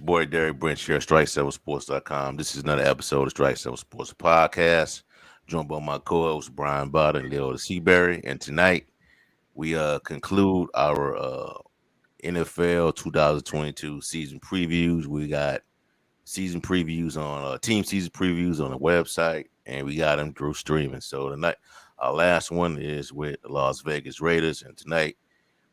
Boy, Derek Brent here, Strike7Sports.com. This is another episode of Strike 7 Sports Podcast. Joined by my co-host Brian Botta and Leo Seabury. And tonight we conclude our NFL 2022 season previews. We got season previews on team season previews on the website, and we got them through streaming. So tonight, our last one is with the Las Vegas Raiders, and tonight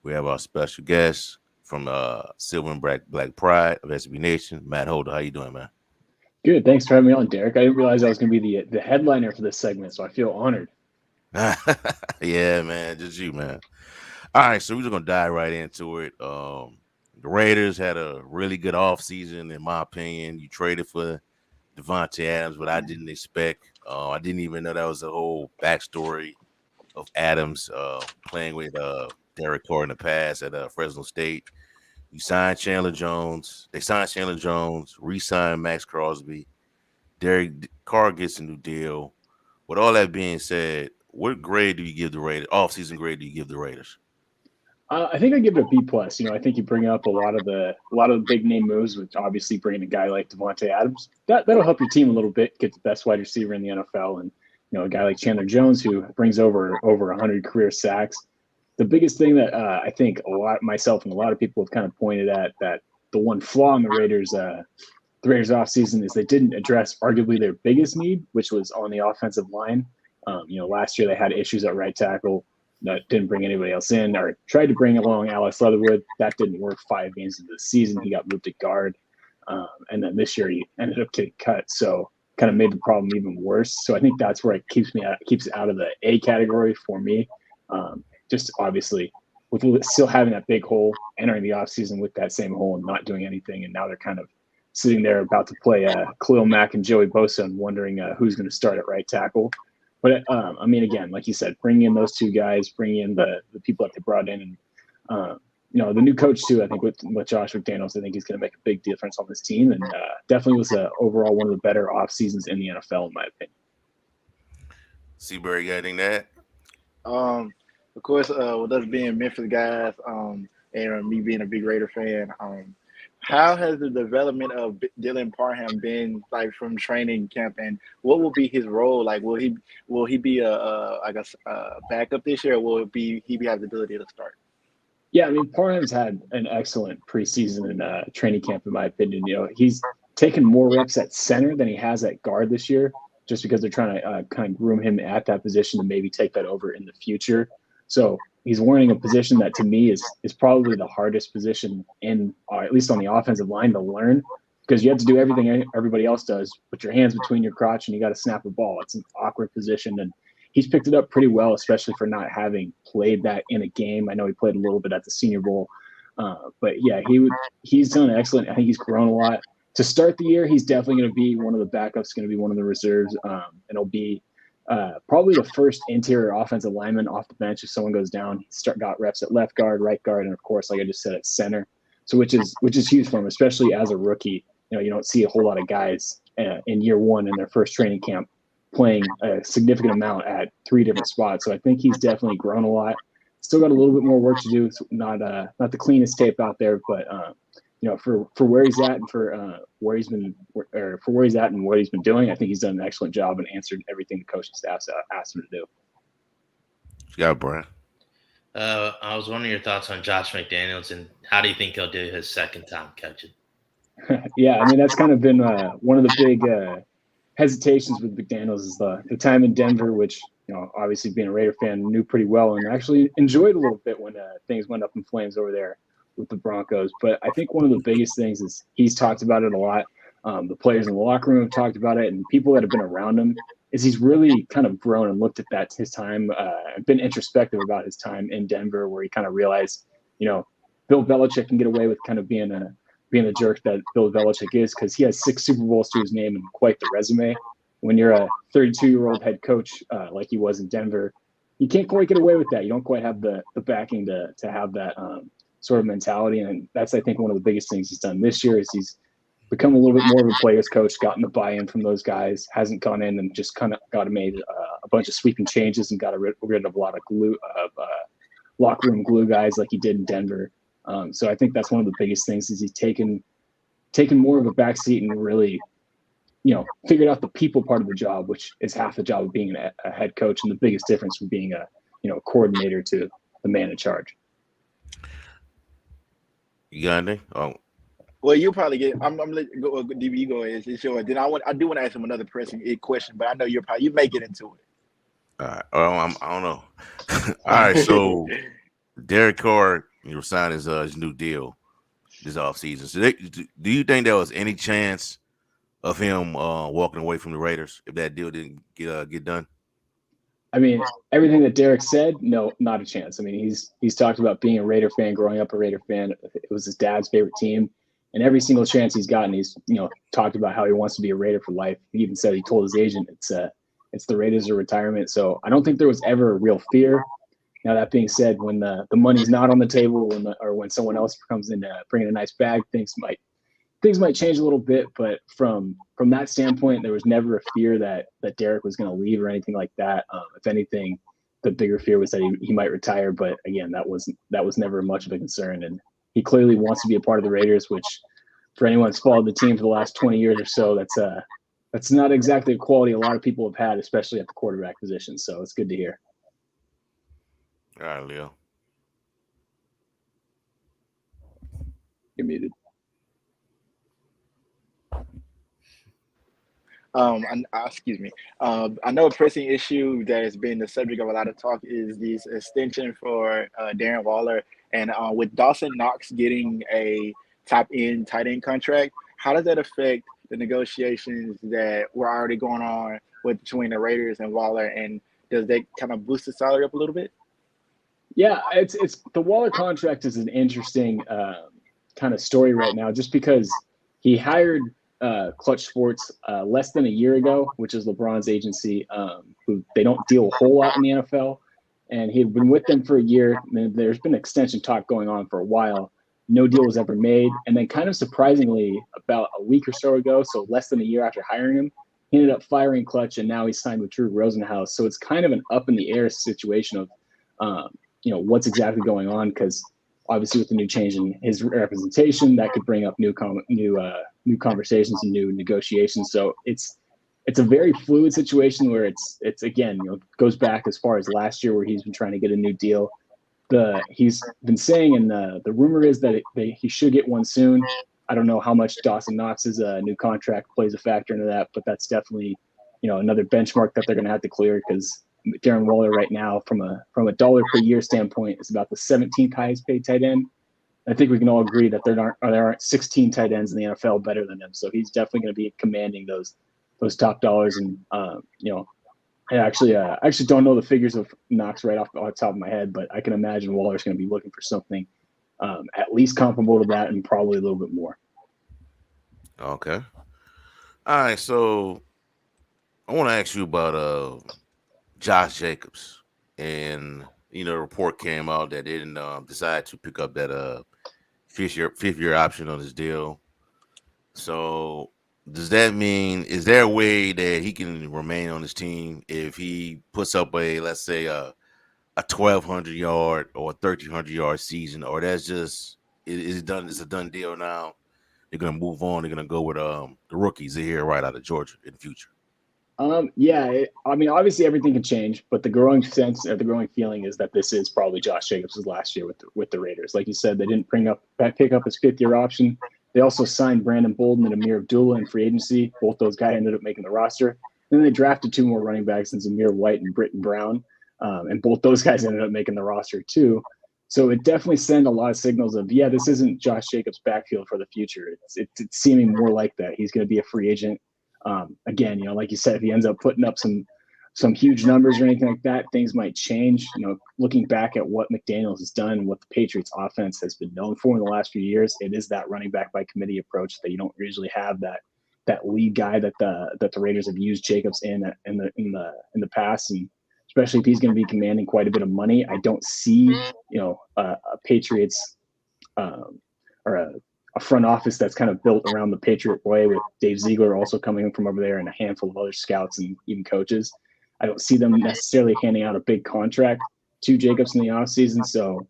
we have our special guest from Silver and Black Pride of SB Nation, Matt Holder. How you doing, man? Good. Thanks for having me on, Derek. I didn't realize I was going to be the headliner for this segment, so I feel honored. Yeah, man, just you, man. All right, so we're just gonna dive right into it. The Raiders had a really good offseason, in my opinion. You traded for Devontae Adams, but I didn't expect. I didn't even know that was the whole backstory of Adams playing with Derek Carr in the past at Fresno State. You signed Chandler Jones. They signed Chandler Jones, re-signed Max Crosby. Derek Carr gets a new deal. With all that being said, what grade do you give the Raiders? Off-season grade do you give the Raiders? I think I give it a B plus. I think you bring up a lot of the big name moves, which obviously bringing a guy like Devontae Adams that'll help your team a little bit, get the best wide receiver in the NFL, and a guy like Chandler Jones who brings over 100 career sacks. The biggest thing that I think myself and a lot of people have kind of pointed at that the one flaw in the Raiders offseason is they didn't address arguably their biggest need, which was on the offensive line. Last year they had issues at right tackle that didn't bring anybody else in, or tried to bring along Alex Leatherwood. That didn't work 5 games into the season. He got moved to guard. And then this year he ended up getting cut. So kind of made the problem even worse. So I think that's where it keeps it out of the A category for me. Just obviously with still having that big hole, entering the offseason with that same hole and not doing anything. And now they're kind of sitting there about to play Khalil Mack and Joey Bosa and wondering who's going to start at right tackle. But again, like you said, bring in those two guys, bring in the people that they brought in, and the new coach too. I think with Josh McDaniels, I think he's going to make a big difference on this team, and definitely was overall one of the better off seasons in the NFL, in my opinion. Seabury, got anything that? Um, of course, with us being Memphis guys, and me being a big Raider fan, how has the development of Dylan Parham been like from training camp, and what will be his role? Like, will he be a backup this year, or will he have the ability to start? Yeah, Parham's had an excellent preseason and training camp, in my opinion. He's taken more reps at center than he has at guard this year, just because they're trying to kind of groom him at that position to maybe take that over in the future. So he's learning a position that to me is probably the hardest position at least on the offensive line to learn, because you have to do everything everybody else does, put your hands between your crotch and you got to snap a ball. It's an awkward position, and he's picked it up pretty well, especially for not having played that in a game. I know he played a little bit at the Senior Bowl, but yeah, he's done excellent. I think he's grown a lot. To start the year, he's definitely going to be one of the backups, going to be one of the reserves, and he'll be probably the first interior offensive lineman off the bench if someone goes down. Got reps at left guard, right guard, and of course, like I just said, at center. So which is huge for him, especially as a rookie. You don't see a whole lot of guys in year one in their first training camp playing a significant amount at three different spots. So I think he's definitely grown a lot. Still got a little bit more work to do. It's not the cleanest tape out there, but for where he's at and for where he's been, or for where he's at and what he's been doing, I think he's done an excellent job and answered everything the coaching staff asked him to do. Yeah, Brian. I was wondering your thoughts on Josh McDaniels and how do you think he'll do his second time coaching? Yeah, that's kind of been one of the big hesitations with McDaniels is the time in Denver, which obviously being a Raider fan knew pretty well and actually enjoyed a little bit when things went up in flames over there with the Broncos. But I think one of the biggest things is he's talked about it a lot. The players in the locker room have talked about it, and people that have been around him, is he's really kind of grown and looked at his time, been introspective about his time in Denver, where he kind of realized, Bill Belichick can get away with kind of being the jerk that Bill Belichick is, because he has 6 Super Bowls to his name and quite the resume. When you're a 32-year-old head coach like he was in Denver, you can't quite get away with that. You don't quite have the backing to have that sort of mentality. And that's, I think, one of the biggest things he's done this year is he's become a little bit more of a player's coach, gotten the buy-in from those guys, hasn't gone in and just kind of made a bunch of sweeping changes and got rid of a lot of locker room glue guys like he did in Denver. So I think that's one of the biggest things is he's taken taken more of a backseat and really, figured out the people part of the job, which is half the job of being a head coach and the biggest difference from being a coordinator to the man in charge. You got anything? Oh, Well, you probably get. I'm gonna let you go. DB, you go ahead. It's yours. Then I do want to ask him another pressing question, but I know you may get into it. all right. I don't know. All right. So Derek Carr, signed his new deal this offseason. So do you think there was any chance of him walking away from the Raiders if that deal didn't get done? I mean, everything that Derek said, no, not a chance. I mean, he's talked about being a Raider fan, growing up a Raider fan. It was his dad's favorite team. And every single chance he's gotten, he's talked about how he wants to be a Raider for life. He even said he told his agent it's the Raiders or retirement. So I don't think there was ever a real fear. Now that being said, when the money's not on the table, or when someone else comes in bringing a nice bag, things might change a little bit. But from that standpoint, there was never a fear that Derek was going to leave or anything like that. If anything, the bigger fear was that he might retire. But again, that was never much of a concern. And he clearly wants to be a part of the Raiders, which for anyone that's followed the team for the last 20 years or so, that's not exactly a quality a lot of people have had, especially at the quarterback position. So it's good to hear. All right, Leo. You're muted. Excuse me. I know a pressing issue that has been the subject of a lot of talk is this extension for Darren Waller, and with Dawson Knox getting a top-end tight end contract, how does that affect the negotiations that were already going on between the Raiders and Waller, and does that kind of boost the salary up a little bit? Yeah, it's the Waller contract is an interesting kind of story right now, just because he hired Clutch Sports less than a year ago, which is LeBron's agency, who they don't deal a whole lot in the NFL. And he had been with them for a year. And there's been extension talk going on for a while. No deal was ever made. And then kind of surprisingly, about a week or so ago, so less than a year after hiring him, he ended up firing Clutch, and now he's signed with Drew Rosenhaus. So it's kind of an up in the air situation of, what's exactly going on, because obviously with the new change in his representation, that could bring up new conversations and new negotiations. So it's a very fluid situation where it's again, goes back as far as last year where he's been trying to get a new deal. He's been saying, and the rumor is that he should get one soon. I don't know how much Dawson Knox's new contract plays a factor into that, but that's definitely another benchmark that they're going to have to clear, because Darren Waller right now, from a dollar per year standpoint, is about the 17th highest paid tight end. I think we can all agree that there aren't 16 tight ends in the NFL better than him. So he's definitely going to be commanding those top dollars. And I actually don't know the figures of Knox right off the top of my head, but I can imagine Waller's going to be looking for something at least comparable to that, and probably a little bit more. Okay. All right. So I want to ask you about Josh Jacobs, and the report came out that they didn't decide to pick up that fifth year option on his deal. So does that mean, is there a way that he can remain on his team if he puts up let's say a 1,200 yard or a 1,300 yard season, or that's just is it done? It's a done deal now. They're gonna move on. They're gonna go with the rookies here right out of Georgia in the future. Obviously everything can change, but the growing sense or the growing feeling is that this is probably Josh Jacobs' last year with the Raiders. Like you said, they didn't pick up his fifth year option. They also signed Brandon Bolden and Amir Abdullah in free agency. Both those guys ended up making the roster. And then they drafted two more running backs in Zamir White and Britton Brown. And both those guys ended up making the roster too. So it definitely sent a lot of signals of, this isn't Josh Jacobs' backfield for the future. It's seeming more like that. He's going to be a free agent. Again, like you said, if he ends up putting up some huge numbers or anything like that, things might change. Looking back at what McDaniels has done and what the Patriots offense has been known for in the last few years, it is that running back by committee approach that you don't usually have that lead guy that the Raiders have used Jacobs in the past, and especially if he's going to be commanding quite a bit of money. I don't see a Patriots or a front office that's kind of built around the Patriot way, with Dave Ziegler also coming from over there and a handful of other scouts and even coaches. I don't see them necessarily handing out a big contract to Jacobs in the offseason. So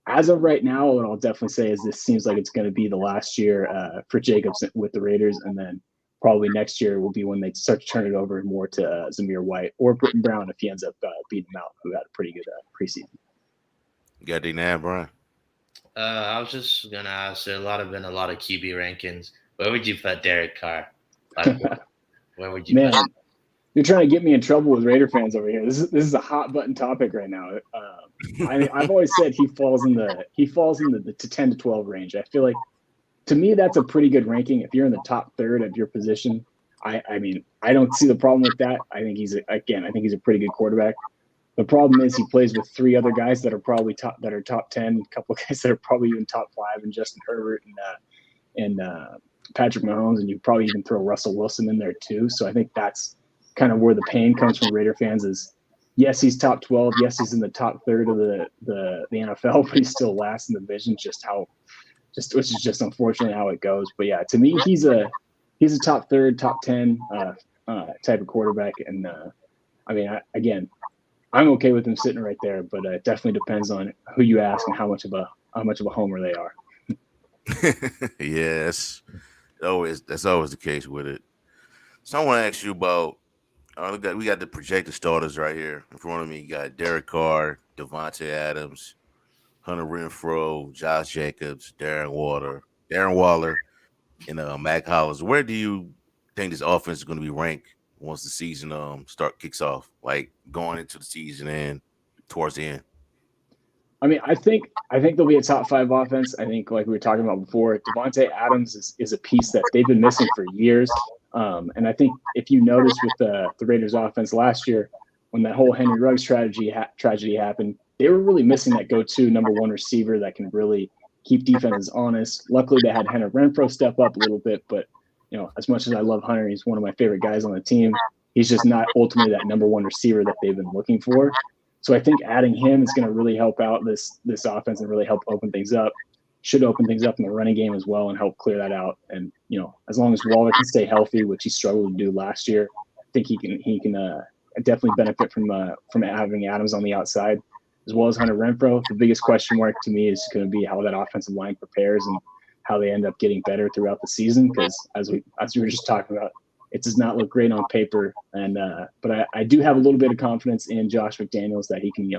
as of right now, what I'll definitely say is this seems like it's going to be the last year for Jacobs with the Raiders, and then probably next year will be when they start to turn it over more to Zamir White or Britton Brown if he ends up beating him out, who had a pretty good preseason. You got D now, Brian? I was just gonna ask. There been a lot of QB rankings. Where would you put Derek Carr? Like, where would you Man, put him? you're trying to get me in trouble with Raider fans over here. This is a hot button topic right now. I've always said he falls in the 10 to 12 range. I feel like, to me, that's a pretty good ranking. If you're in the top third of your position, I mean, I don't see the problem with that. I think he's a pretty good quarterback. The problem is he plays with three other guys that are probably top 10, a couple of guys that are probably even top 5, and Justin Herbert and Patrick Mahomes, and you probably even throw Russell Wilson in there too. So I think that's kind of where the pain comes from Raider fans is, yes, he's top 12. Yes, he's in the top third of the NFL, but he's still last in the division. Which is just unfortunately how it goes. But yeah, to me, he's a top third, top 10 type of quarterback. And I mean, I'm okay with him sitting right there, but it definitely depends on who you ask and how much of a homer they are. Yes, that's always the case with it. So I want to ask you about. We got the projected starters right here in front of me. You got Derek Carr, Devontae Adams, Hunter Renfrow, Josh Jacobs, Darren Waller, and Mac Hollins. Where do you think this offense is going to be ranked once the season kicks off? Like going into the season and towards the end. I mean, I think they'll be a top 5 offense. I think, like we were talking about before, Devontae Adams is a piece that they've been missing for years. And I think if you notice with the Raiders offense last year, when that whole Henry Ruggs tragedy happened, they were really missing that go-to number 1 receiver that can really keep defenses honest. Luckily, they had Hunter Renfrow step up a little bit, but as much as I love Hunter, he's one of my favorite guys on the team. He's just not ultimately that number 1 receiver that they've been looking for. So I think adding him is going to really help out this offense and really help open things up. Should open things up in the running game as well and help clear that out. And as long as Waller can stay healthy, which he struggled to do last year, I think he can definitely benefit from having Adams on the outside, as well as Hunter Renfrow. The biggest question mark to me is going to be how that offensive line prepares and how they end up getting better throughout the season. Because as we were just talking about, it does not look great on paper. And but I do have a little bit of confidence in Josh McDaniels that he can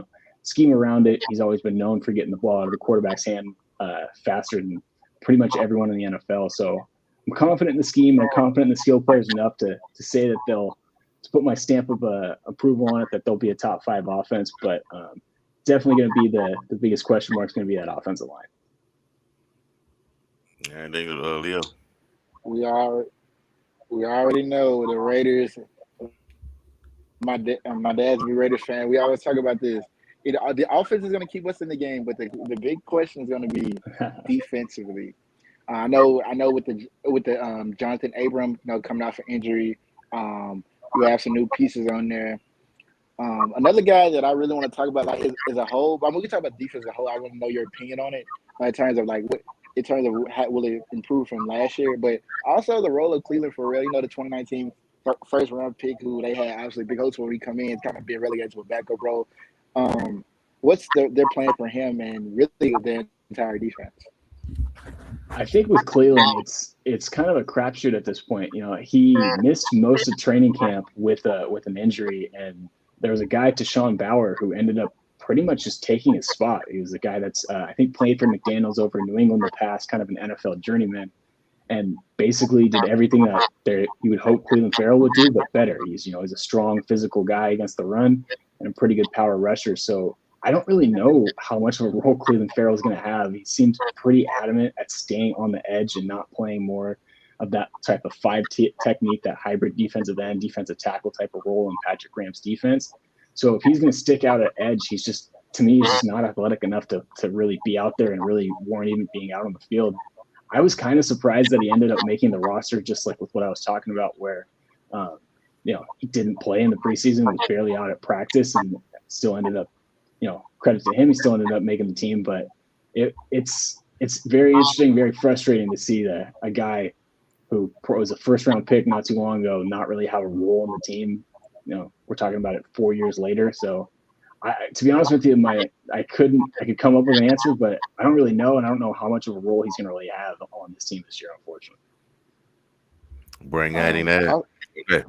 scheme around it. He's always been known for getting the ball out of the quarterback's hand faster than pretty much everyone in the NFL. So I'm confident in the scheme. I'm confident in the skill players enough to say that to put my stamp of approval on it, that they'll be a top 5 offense. But definitely going to be the biggest question mark is going to be that offensive line. And then Leo. We already know the Raiders. My dad's a Raiders fan. We always talk about this. The offense is going to keep us in the game, but the big question is going to be defensively. I know with the Jonathan Abram, coming out for injury, you have some new pieces on there. Another guy that I really want to talk about is a whole. But we can talk about defense as a whole. I want to know your opinion on it in terms of how will it improve from last year, but also the role of Cleveland for real. The 2019 first round pick, who they had obviously big hopes when he come in, kind of being relegated to a backup role. What's their plan for him and really the entire defense? I think with Cleveland, it's kind of a crapshoot at this point. He missed most of training camp with an injury, and there was a guy, Tashawn Bauer, who ended up pretty much just taking his spot. He was the guy that's I think played for McDaniels over in New England in the past, kind of an NFL journeyman, and basically did everything that you would hope Cleveland Farrell would do, but better. He's a strong physical guy against the run and a pretty good power rusher. So I don't really know how much of a role Cleveland Farrell is going to have. He seems pretty adamant at staying on the edge and not playing more of that type of 5 technique, that hybrid defensive end, defensive tackle type of role in Patrick Graham's defense. So if he's going to stick out at edge, he's just not athletic enough to really be out there and really warrant even being out on the field. I was kind of surprised that he ended up making the roster, just like with what I was talking about, where he didn't play in the preseason, was barely out at practice, and still ended up, credit to him, he still ended up making the team. But it's very interesting, very frustrating to see that a guy who was a first-round pick not too long ago not really have a role in the team. We're talking about it 4 years later. So To be honest with you, I could come up with an answer, but I don't really know, and I don't know how much of a role he's going to really have on this team this year, unfortunately. Bring adding that. I'll- Go ahead,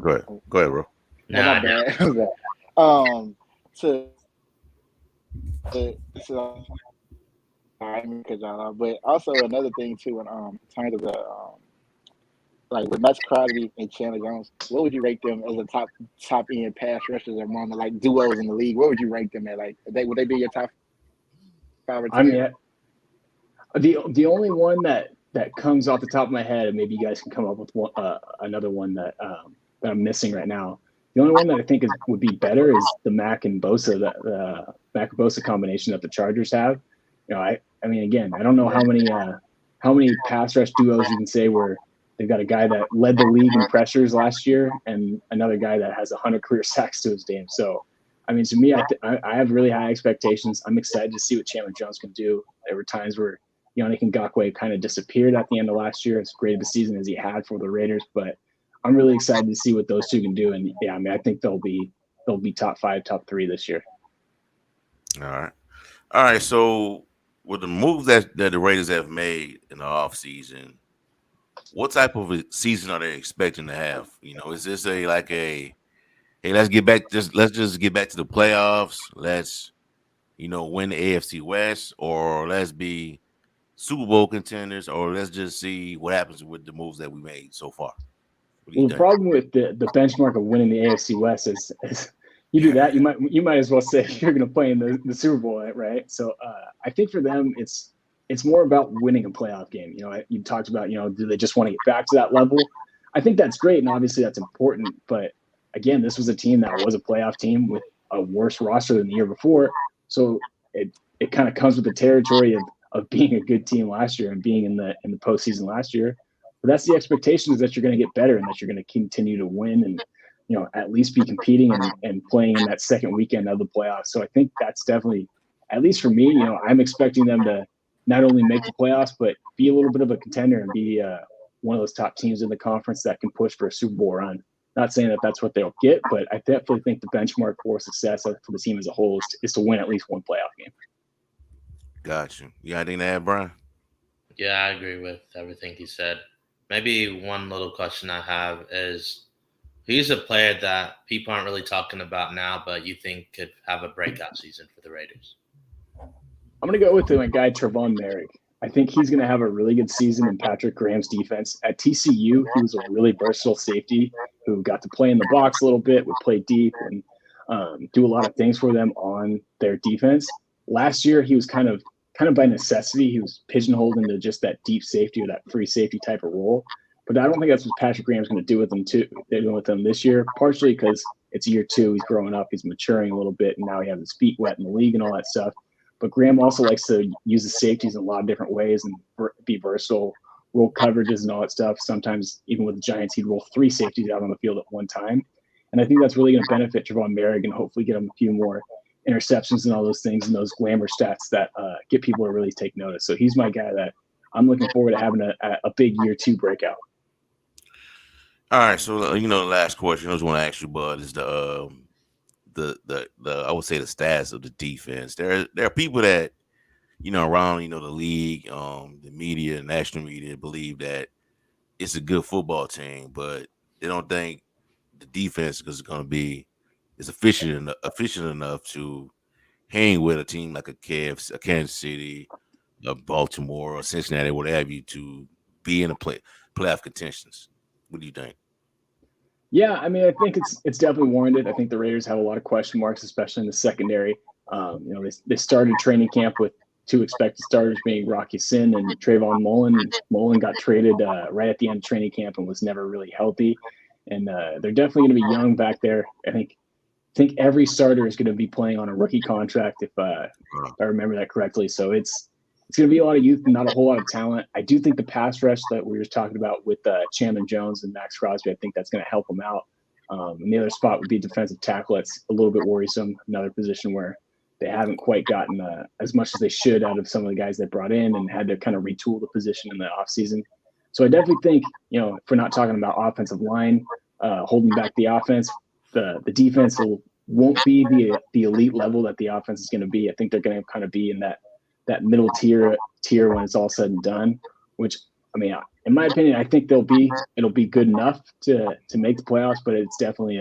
bro. Oh, Nah, my bad. So I mean, but also another thing too, in terms of the like with Max Crosby and Chandler Jones, what would you rate them as a top end pass rushers among the like duos in the league? What would you rank them at? Like, would they be your top 5 or 10? I mean, the only one that comes off the top of my head, and maybe you guys can come up with one, another one that I'm missing right now. The only one that I think would be better is the Mac and Bosa, the Mac and Bosa combination that the Chargers have. You know, I mean, again, I don't know how many pass rush duos you can say where they've got a guy that led the league in pressures last year and another guy that has 100 career sacks to his name. So, I mean, to me, I have really high expectations. I'm excited to see what Chandler Jones can do. There were times where Yannick Ngakoue kind of disappeared at the end of last year, as great of a season as he had for the Raiders, but I'm really excited to see what those two can do. And yeah, I mean, I think they'll be top 5, top 3 this year. All right. So with the moves that the Raiders have made in the offseason, what type of a season are they expecting to have? You know, is this hey, let's just get back to the playoffs. Let's, win the AFC West, or let's be Super Bowl contenders, or let's just see what happens with the moves that we made so far. Well, the problem with the benchmark of winning the AFC West is you do that, you might as well say you're going to play in the Super Bowl, right? So I think for them, it's more about winning a playoff game. You talked about, do they just want to get back to that level? I think that's great, and obviously that's important. But again, this was a team that was a playoff team with a worse roster than the year before. So it kind of comes with the territory of being a good team last year and being in the postseason last year. But that's the expectation, is that you're going to get better and that you're going to continue to win and, at least be competing and playing in that second weekend of the playoffs. So I think that's definitely, at least for me, I'm expecting them to not only make the playoffs, but be a little bit of a contender and be one of those top teams in the conference that can push for a Super Bowl run. Not saying that that's what they'll get, but I definitely think the benchmark for success for the team as a whole is to win at least one playoff game. Gotcha. You got anything to add, Brian? Yeah, I agree with everything he said. Maybe one little question I have is, who's a player that people aren't really talking about now, but you think could have a breakout season for the Raiders? I'm going to go with my guy, Trevon Merrick. I think he's going to have a really good season in Patrick Graham's defense. At TCU, he was a really versatile safety who got to play in the box a little bit, would play deep, and do a lot of things for them on their defense. Last year, he was kind of by necessity, he was pigeonholed into just that deep safety or that free safety type of role. But I don't think that's what Patrick Graham's going to do with them they're doing with them this year, partially because it's year 2. He's growing up, he's maturing a little bit, and now he has his feet wet in the league and all that stuff. But Graham also likes to use the safeties in a lot of different ways and be versatile, roll coverages and all that stuff. Sometimes, even with the Giants, he'd roll 3 safeties out on the field at one time. And I think that's really going to benefit Trevon Merrick and hopefully get him a few more interceptions and all those things and those glamour stats that get people to really take notice. So he's my guy that I'm looking forward to having a big year 2 breakout. All right, so the last question I just want to ask you, Bud, is the I would say the stats of the defense. There are people that around the league, the media, national media, believe that it's a good football team, but they don't think the defense is going to be efficient enough to hang with a team like a Kansas City, a Baltimore, or Cincinnati, what have you, to be in a playoff contentions. What do you think? Yeah, I mean, I think it's definitely warranted. I think the Raiders have a lot of question marks, especially in the secondary. They started training camp with 2 expected starters being Rocky Sin and Trayvon Mullen. Mullen got traded right at the end of training camp and was never really healthy. And they're definitely going to be young back there. I think every starter is going to be playing on a rookie contract, if I remember that correctly. So it's going to be a lot of youth and not a whole lot of talent. I do think the pass rush that we were talking about with Chandler Jones and Max Crosby, I think that's going to help them out. And the other spot would be defensive tackle. That's a little bit worrisome. Another position where they haven't quite gotten as much as they should out of some of the guys they brought in and had to kind of retool the position in the offseason. So I definitely think, if we're not talking about offensive line, holding back the offense, the defense will won't be the elite level that the offense is going to be. I think they're going to kind of be in that middle tier when it's all said and done. Which, I mean, in my opinion, I think it'll be good enough to make the playoffs, but it's definitely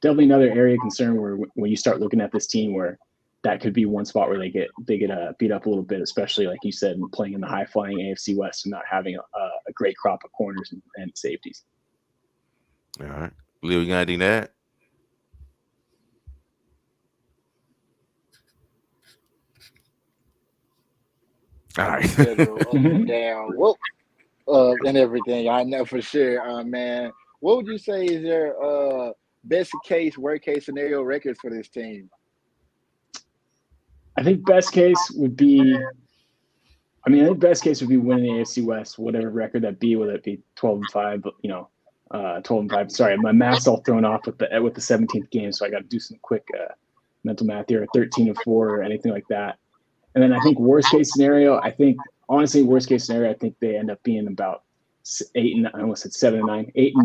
another area of concern where when you start looking at this team, where that could be one spot where they get beat up a little bit, especially like you said, playing in the high flying AFC West and not having a great crop of corners and safeties. All right, Leo, you got anything to add? All right. Schedule up and down. Well, and everything. I know for sure, man. What would you say is your best case, worst case scenario records for this team? I think best case would be. I think best case would be winning the AFC West, whatever record that be, whether it be 12-5, but 12-5. Sorry, my math's all thrown off with the 17th game, so I got to do some quick mental math here. 13-4 or anything like that. And then I think worst case scenario, worst case scenario, I think they end up being about 8 and I almost said 7 and 9, 8 and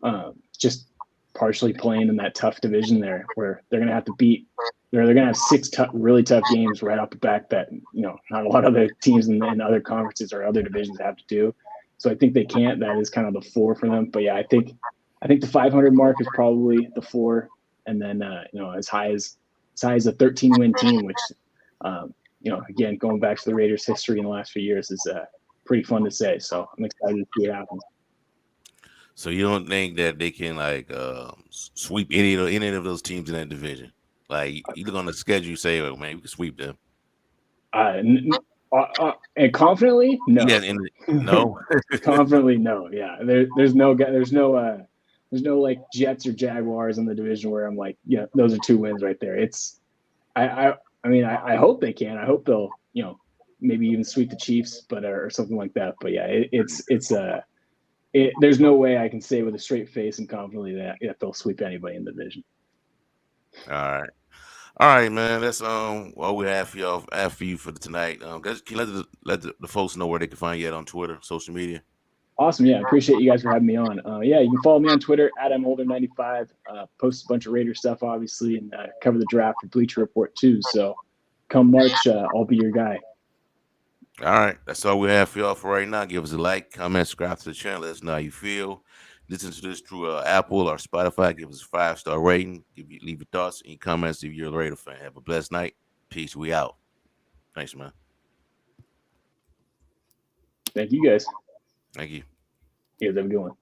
9, just partially playing in that tough division there, where they're going to have to beat. They're going to have 6 really tough games right off the back that not a lot of other teams in other conferences or other divisions have to do. So I think they can't. That is kind of the floor for them. But yeah, I think the 500 mark is probably the floor, and then as high as a 13-win team, which. Again, going back to the Raiders' history in the last few years is pretty fun to say. So I'm excited to see what happens. So you don't think that they can sweep any of those teams in that division? Like you look on the schedule, you say, "Oh man, we can sweep them." And confidently, no. Yeah, no. Confidently, no. Yeah, there's no like Jets or Jaguars in the division where I'm like, those are 2 wins right there. It's I hope they can. I hope they'll, maybe even sweep the Chiefs, or something like that. But yeah, there's no way I can say with a straight face and confidently that they'll sweep anybody in the division. All right, man. That's what we have for you for tonight. Can you let the folks know where they can find you at on Twitter, social media? Awesome. Yeah, appreciate you guys for having me on. You can follow me on Twitter at I'mOlder95. Post a bunch of Raider stuff, obviously, and cover the draft for Bleacher Report too. So come March, I'll be your guy. All right, that's all we have for y'all for right now. Give us a like, comment, subscribe to the channel. Let us know how you feel. Listen to this through Apple or Spotify. Give us a 5-star rating. Leave your thoughts and comments if you're a Raider fan. Have a blessed night. Peace. We out. Thanks, man. Thank you, guys. Thank you. You guys have a good one.